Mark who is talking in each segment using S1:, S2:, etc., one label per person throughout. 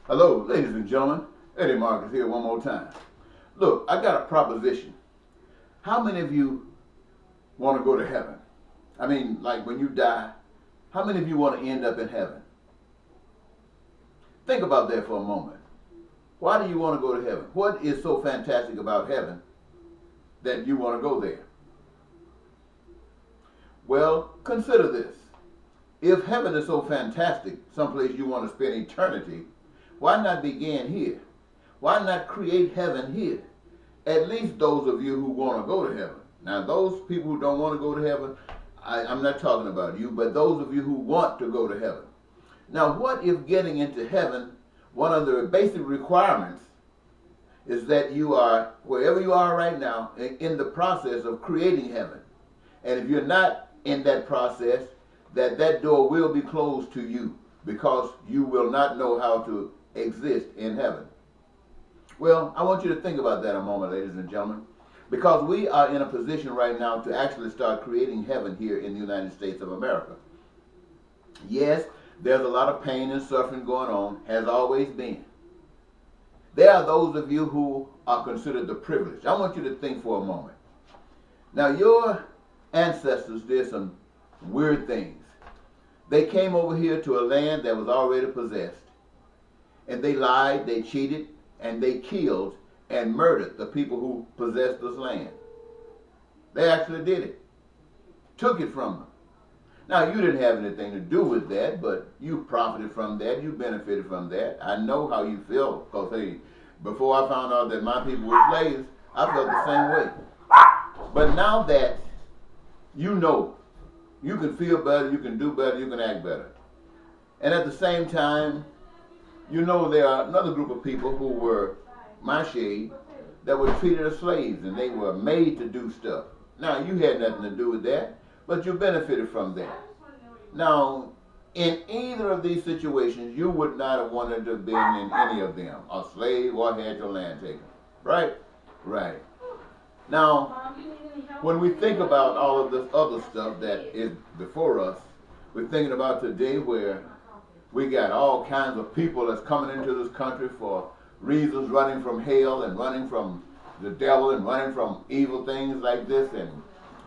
S1: Hello, ladies and gentlemen. Eddie Marcus here one more time. Look, I got a proposition. How many of you want to go to heaven? I mean, like when you die, how many of you want to end up in heaven? Think about that for a moment. Why do you want to go to heaven? What is so fantastic about heaven that you want to go there? Well, consider this. If heaven is so fantastic, someplace you want to spend eternity, why not begin here? Why not create heaven here? At least those of you who want to go to heaven. Now, those people who don't want to go to heaven, I'm not talking about you, but those of you who want to go to heaven. Now, what if getting into heaven, one of the basic requirements is that you are, wherever you are right now, in the process of creating heaven. And if you're not in that process, that door will be closed to you because you will not know how to exist in heaven. Well, I want you to think about that a moment, ladies and gentlemen, because we are in a position right now to actually start creating heaven here in the United States of America. Yes, there's a lot of pain and suffering going on, has always been. There are those of you who are considered the privileged. I want you to think for a moment. Now, your ancestors did some weird things. They came over here to a land that was already possessed, and they lied, they cheated, and they killed and murdered the people who possessed this land. They actually did it. Took it from them. Now, you didn't have anything to do with that, but you profited from that. You benefited from that. I know how you feel, because, hey, before I found out that my people were slaves, I felt the same way. But now that you know, you can feel better, you can do better, you can act better. And at the same time, you know there are another group of people who were my shade that were treated as slaves, and they were made to do stuff. Now, you had nothing to do with that, but you benefited from that. Now, in either of these situations, you would not have wanted to have been in any of them, a slave or had your land taken. Right? Right. Now, when we think about all of this other stuff that is before us, we're thinking about today where we got all kinds of people that's coming into this country for reasons, running from hell and running from the devil and running from evil things like this. And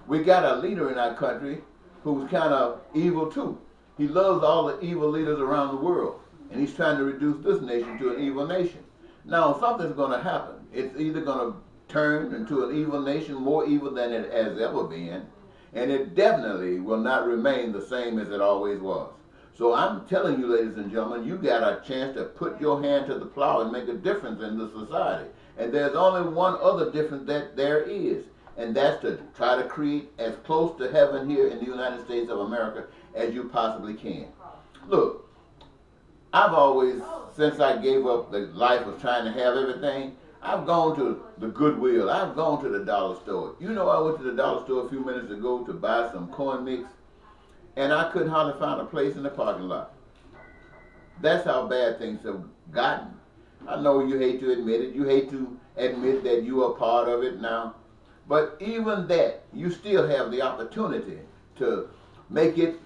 S1: we got a leader in our country who's kind of evil too. He loves all the evil leaders around the world, and he's trying to reduce this nation to an evil nation. Now, something's going to happen. It's either going to turn into an evil nation, more evil than it has ever been, and it definitely will not remain the same as it always was. So I'm telling you, ladies and gentlemen, you got a chance to put your hand to the plow and make a difference in the society. And there's only one other difference that there is, and that's to try to create as close to heaven here in the United States of America as you possibly can. Look, I've always, since I gave up the life of trying to have everything, I've gone to the Goodwill. I've gone to the dollar store. You know, I went to the dollar store a few minutes ago to buy some corn mix, and I couldn't hardly find a place in the parking lot. That's how bad things have gotten. I know you hate to admit it. You hate to admit that you are part of it now. But even that, you still have the opportunity to make it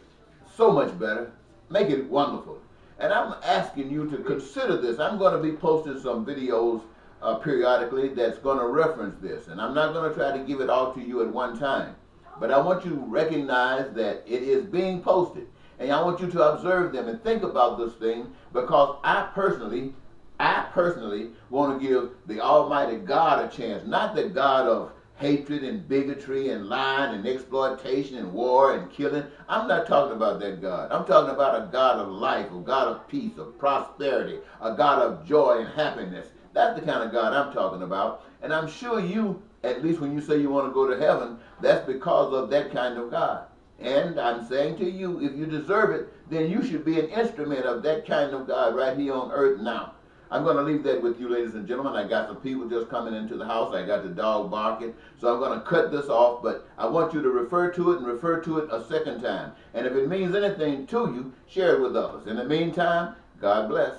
S1: so much better, make it wonderful. And I'm asking you to consider this. I'm going to be posting some videos periodically that's going to reference this. And I'm not going to try to give it all to you at one time. But I want you to recognize that it is being posted. And I want you to observe them and think about this thing, because I personally want to give the Almighty God a chance. Not the God of hatred and bigotry and lying and exploitation and war and killing. I'm not talking about that God. I'm talking about a God of life, a God of peace, of prosperity, a God of joy and happiness. That's the kind of God I'm talking about. And I'm sure you, at least when you say you want to go to heaven, that's because of that kind of God. And I'm saying to you, if you deserve it, then you should be an instrument of that kind of God right here on earth now. I'm going to leave that with you, ladies and gentlemen. I got some people just coming into the house. I got the dog barking. So I'm going to cut this off, but I want you to refer to it and refer to it a second time. And if it means anything to you, share it with others. In the meantime, God bless.